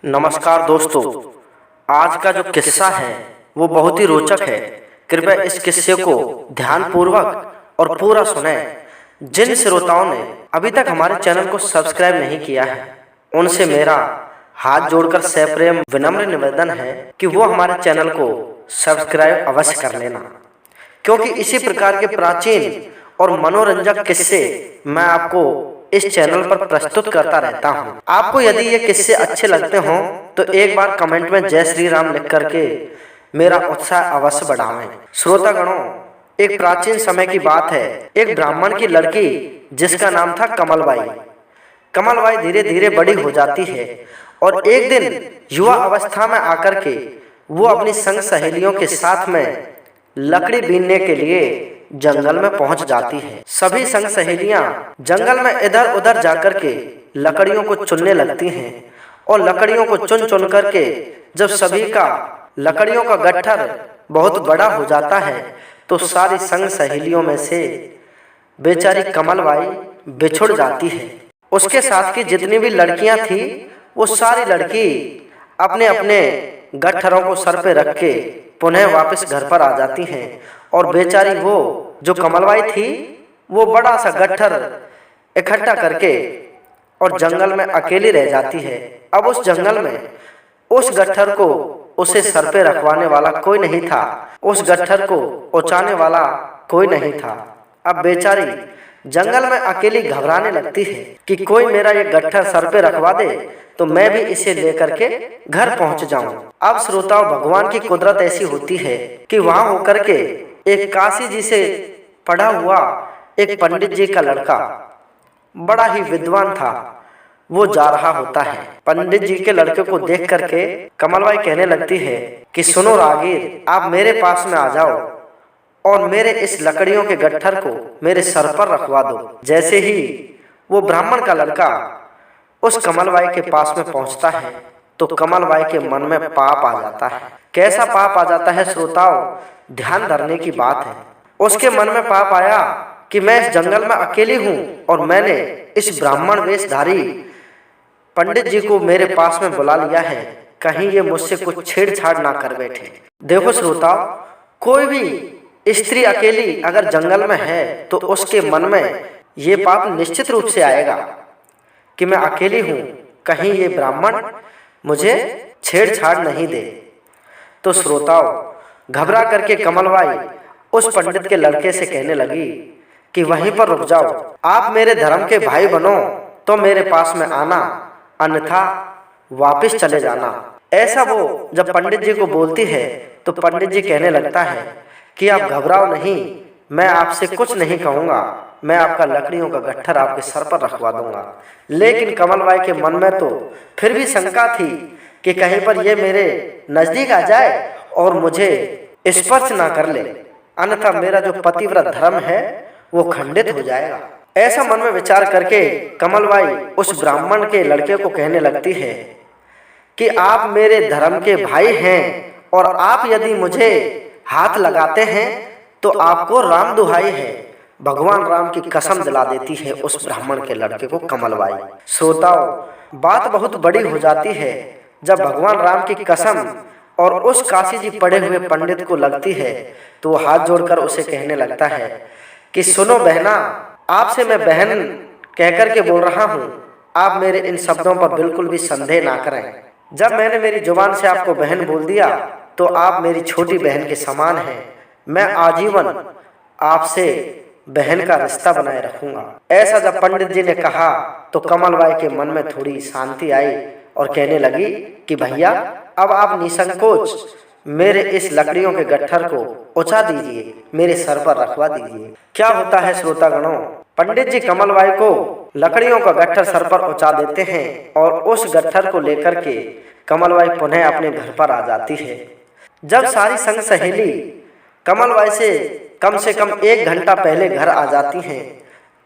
नमस्कार दोस्तों। आज का जो किस्सा है वो बहुत ही रोचक है। कृपया इस किस्से को ध्यानपूर्वक और पूरा सुने। जिन श्रोताओं ने अभी तक हमारे चैनल को सब्सक्राइब नहीं किया है उनसे मेरा हाथ जोड़कर सप्रेम विनम्र निवेदन है कि वो हमारे चैनल को सब्सक्राइब अवश्य कर लेना, क्योंकि इसी प्रकार के प्राचीन और मनोरंजक किस्से मैं आपको इस चैनल पर प्रस्तुत करता रहता हूं। आपको यदि ये किस्से अच्छे लगते हों तो एक बार कमेंट में जय श्री राम लिख करके मेरा उत्साह अवश्य बढ़ावें। श्रोतागणों, एक प्राचीन समय की बात है। एक ब्राह्मण की लड़की जिसका नाम था कमलबाई। कमलबाई धीरे धीरे बड़ी हो जाती है और एक दिन युवा अवस्था में आकर के वो अपनी संग सहेलियों के साथ में लकड़ी बीनने के लिए जंगल में पहुंच जाती है। सभी संग सहेलियां जंगल में इधर उधर जाकर के लकड़ियों को चुनने लगती हैं और लकड़ियों को चुन चुन करके जब सभी का लकड़ियों का गट्ठर बहुत बड़ा हो जाता है तो सारी संग सहेलियों में से बेचारी कमलबाई बिछुड़ जाती है। उसके साथ की जितनी भी लड़कियां थी वो सारी लड़की अपने अपने गट्ठरों को सर पे रख के पुनः वापस घर पर आ जाती हैं और बेचारी वो जो कमलबाई थी वो बड़ा सा गट्ठर इकट्ठा करके और जंगल में अकेली रह जाती है। अब उस जंगल में उस गट्ठर को उसे सर पे रखवाने वाला कोई नहीं था, उस गट्ठर को उचाने वाला कोई नहीं था। अब बेचारी जंगल में अकेली घबराने लगती है कि कोई मेरा ये गट्ठर सर पे रखवा दे तो मैं भी इसे लेकर के घर पहुंच जाऊं। अब श्रोताओं, भगवान की कुदरत ऐसी होती है कि वहां होकर के एक काशी जी से पढ़ा हुआ एक पंडित जी का लड़का बड़ा ही विद्वान था, वो जा रहा होता है। पंडित जी के लड़के को देख करके कमलबाई कहने लगती है कि सुनो रागीर, आप मेरे पास में आ जाओ और मेरे इस लकड़ियों के गट्ठर को मेरे सर पर रखवा दो। जैसे ही वो ब्राह्मण का लड़का उस कमलबाई के पास में पहुंचता है तो कमलबाई के मन में पाप आ जाता है। कैसा पाप आ जाता है श्रोताओं, ध्यान धरने की बात है। उसके मन में पाप आया कि मैं इस जंगल में अकेली हूं और मैंने इस ब्राह्मण वेशधारी पंडित जी को मेरे पास में बुला लिया है, कहीं ये मुझसे कुछ छेड़छाड़ ना कर बैठे। देखो श्रोताओं, कोई भी स्त्री अकेली अगर जंगल में है तो उसके मन में ये पाप निश्चित रूप से आएगा कि मैं अकेली हूं, कहीं ये ब्राह्मण मुझे छेड़छाड़ नहीं दे। तो श्रोताओं, घबरा करके कमलबाई उस पंडित के लड़के से कहने लगी कि वहीं पर रुक जाओ, आप मेरे धर्म के भाई बनो तो मेरे पास में आना, अन्यथा वापस चले जाना। ऐसा वो जब पंडित जी को बोलती है तो पंडित जी कहने लगता है कि आप घबराओ नहीं, मैं आपसे कुछ नहीं कहूँगा, मैं आपका लकड़ियों का गट्ठर आपके सर पर रखवा दूंगा। लेकिन कमलबाई के मन में तो फिर भी शंका थी कि कहीं पर ये मेरे नजदीक आ जाए और मुझे स्पर्श ना कर ले, अन्यथा मेरा जो पतिव्रत धर्म है वो खंडित हो जाएगा। ऐसा मन में विचार करके कमलबाई उस ब्राह्मण के लड़के को कहने लगती है कि आप मेरे धर्म के भाई हैं और आप यदि मुझे हाथ लगाते हैं तो आपको राम दुहाई है। भगवान राम की कसम दिला देती है उस ब्राह्मण के लड़के को कमलबाई। श्रोताओं, बात बहुत बड़ी हो जाती है जब भगवान राम की कसम और उस काशी जी पढ़े हुए पंडित को लगती है तो वो हाथ जोड़कर उसे कहने लगता है कि सुनो बहना, आपसे मैं बहन कहकर के बोल रहा हूँ, आप मेरे इन शब्दों पर बिल्कुल भी संदेह ना करें। जब मैंने मेरी जुबान से आपको बहन बोल दिया तो आप मेरी छोटी बहन के समान हैं। मैं आजीवन आपसे बहन का रिश्ता बनाए रखूंगा। ऐसा जब पंडित जी ने कहा तो कमलबाई के मन में थोड़ी शांति आई और कहने लगी कि भैया, अब आप निसंकोच मेरे इस लकड़ियों के गट्ठर को उछा दीजिए, मेरे सर पर रखवा दीजिए। क्या होता है श्रोतागणों, पंडित जी कमलबाई को लकड़ियों का गट्ठर सर पर उछा देते हैं और उस गट्ठर को लेकर के कमलबाई पुनः अपने घर पर आ जाती है। जब सारी संग सहेली कमलबाई से कम 1 घंटा पहले घर आ जाती हैं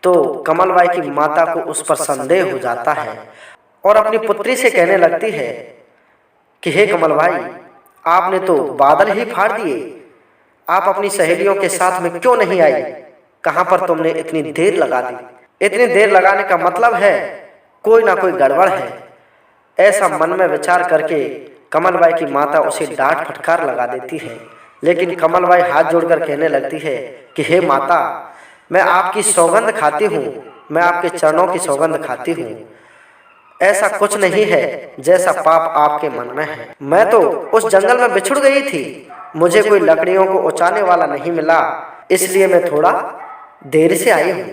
तो कमलबाई की माता को उस पर संदेह हो जाता है और अपनी पुत्री से कहने लगती है कि हे कमलबाई, आपने तो बादल ही फाड़ दिए, आप अपनी सहेलियों के साथ में क्यों नहीं आई? कहाँ पर तुमने इतनी देर लगा दी? इतनी देर लगाने का मतलब है कोई ना कोई गड़बड़ है। ऐसा मन में विचार करके कमलबाई की माता उसे डांट फटकार लगा देती है। लेकिन कमलबाई हाथ जोड़कर कहने लगती है कि हे माता, मैं आपकी सौगंध खाती हूँ, मैं आपके चरणों की सौगंध खाती हूँ। ऐसा कुछ नहीं है जैसा पाप आपके मन में है। मैं तो उस जंगल में बिछुड़ गई थी, मुझे कोई लकड़ियों को उचाने वाला नहीं मिला, इसलिए मैं थोड़ा देर से आई हूँ।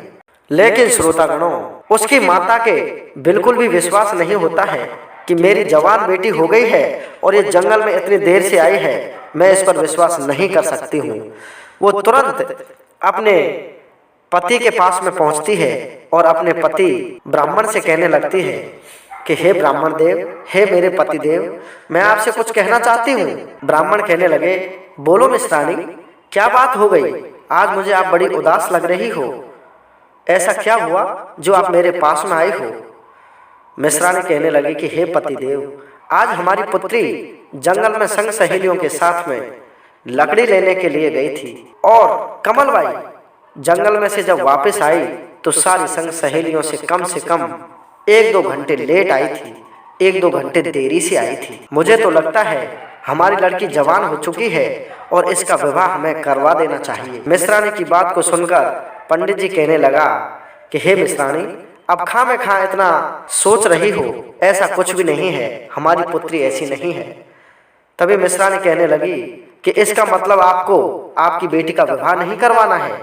लेकिन श्रोतागणों, उसकी माता के बिल्कुल भी विश्वास नहीं होता है कि मेरी जवान बेटी हो गई है और ये जंगल में इतनी देर से आई है, मैं इस पर विश्वास नहीं कर सकती हूँ। वो तुरंत अपने पति के पास में पहुंचती है और अपने पति ब्राह्मण से कहने लगती है कि हे ब्राह्मण देव, हे मेरे पति देव, मैं आपसे कुछ कहना चाहती हूँ। ब्राह्मण कहने लगे, बोलो मिश्राणी, क्या बात हो गई? आज मुझे आप बड़ी उदास लग रही हो, ऐसा क्या हुआ जो आप मेरे पास में आई हो? मिश्राणी कहने लगी कि हे पति देव, आज हमारी पुत्री जंगल में संग सहेलियों के साथ में लकड़ी लेने के लिए गई थी और कमलबाई जंगल में से जब वापस आई तो सारी संग सहेलियों से कम 1-2 घंटे लेट आई थी, 1-2 घंटे देरी से आई थी। मुझे तो लगता है हमारी लड़की जवान हो चुकी है और इसका विवाह हमें करवा देना चाहिए। मिश्राणी की बात को सुनकर पंडित जी कहने लगा कि हे मिश्राणी, अब खामे खा इतना सोच रही हो, ऐसा कुछ भी नहीं है, हमारी पुत्री ऐसी नहीं है। तभी मिश्राणी कहने लगी कि इसका मतलब आपको आपकी बेटी का विवाह नहीं करवाना है।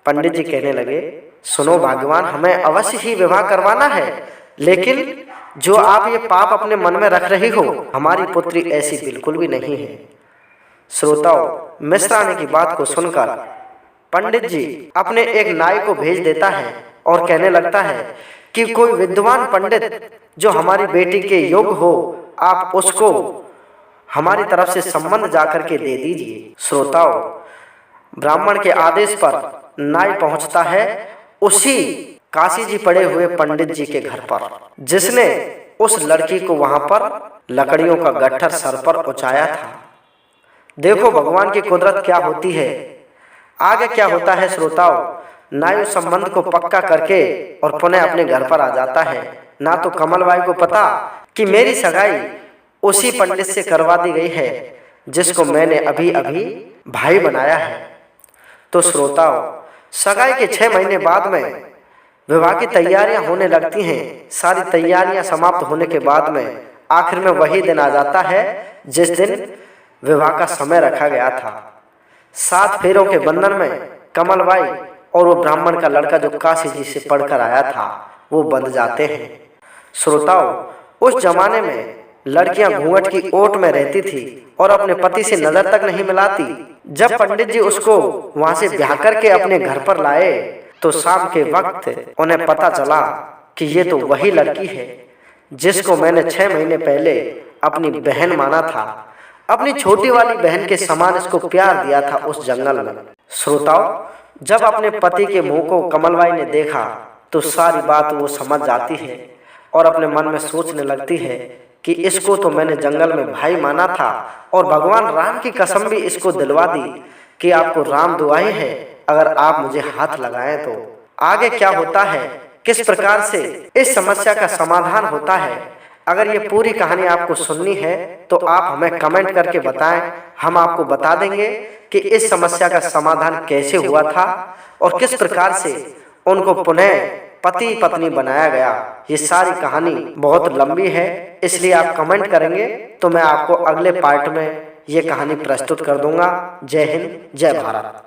पंडित जी कहने लगे, सुनो भाग्यवान, हमें अवश्य ही विवाह करवाना है, लेकिन जो आप ये पाप अपने मन में रख रही हो, हमारी पुत्री ऐसी बिल्कुल भी नहीं है। श्रोताओं, मिश्राणी की बात को सुनकर पंडित जी अपने एक नाई को भेज देता है और कहने लगता है कि कोई विद्वान पंडित जो हमारी बेटी के योग्य हो, आप उसको हमारी तरफ से संबंध जाकर के दे दीजिए। श्रोताओं, ब्राह्मण के आदेश पर नाई पहुंचता है उसी काशी जी पड़े हुए पंडित जी के घर पर, जिसने उस लड़की को वहां पर लकड़ियों का गट्ठर सर पर उचाया था। देखो भगवान की कुदरत क्या होती है। आगे क्या होता है श्रोताओं, नाई उस संबंध को पक्का करके और पुनः अपने घर पर आ जाता है। ना तो कमलबाई को पता कि मेरी सगाई उसी पंडित से करवा दी गई है जिसको मैंने अभी अभी भाई बनाया है। तो श्रोताओं, सगाई के 6 महीने बाद में विवाह की तैयारियां होने लगती हैं। सारी तैयारियां समाप्त होने के बाद में आखिर में वही दिन आ जाता है जिस दिन विवाह का समय रखा गया था। 7 फेरों के बंधन में कमलबाई और वो ब्राह्मण का लड़का जो काशी जी से पढ़कर आया था वो बंध जाते हैं। श्रोताओं, उस जमाने में लड़कियां घूंघट की ओट में रहती थी और अपने पति से नजर तक नहीं मिलाती। जब पंडित जी उसको वहां से ब्याह करके अपने घर पर लाए तो शाम के वक्त उन्हें पता चला कि ये तो वही लड़की है जिसको मैंने 6 महीने पहले अपनी बहन माना था। अपनी छोटी वाली बहन के समान इसको प्यार दिया था उस जंगल में। श्रोताओं, जब अपने पति के मुंह को कमलबाई ने देखा तो सारी बात वो समझ जाती है और अपने मन में सोचने लगती है कि इसको तो मैंने जंगल में भाई माना था और भगवान राम की कसम भी इसको दिलवा दी कि आपको राम दुआई है, अगर आप मुझे हाथ लगाएं तो। आगे क्या होता है, किस प्रकार से इस समस्या का समाधान होता है, अगर ये पूरी कहानी आपको सुननी है तो आप हमें कमेंट करके बताएं। हम आपको बता देंगे कि इस समस्या का समाधान कैसे हुआ था और किस प्रकार से उनको पुनः पति पत्नी बनाया गया। ये सारी कहानी बहुत लंबी है, इसलिए आप कमेंट करेंगे तो मैं आपको अगले पार्ट में ये कहानी प्रस्तुत कर दूंगा। जय हिंद, जय भारत।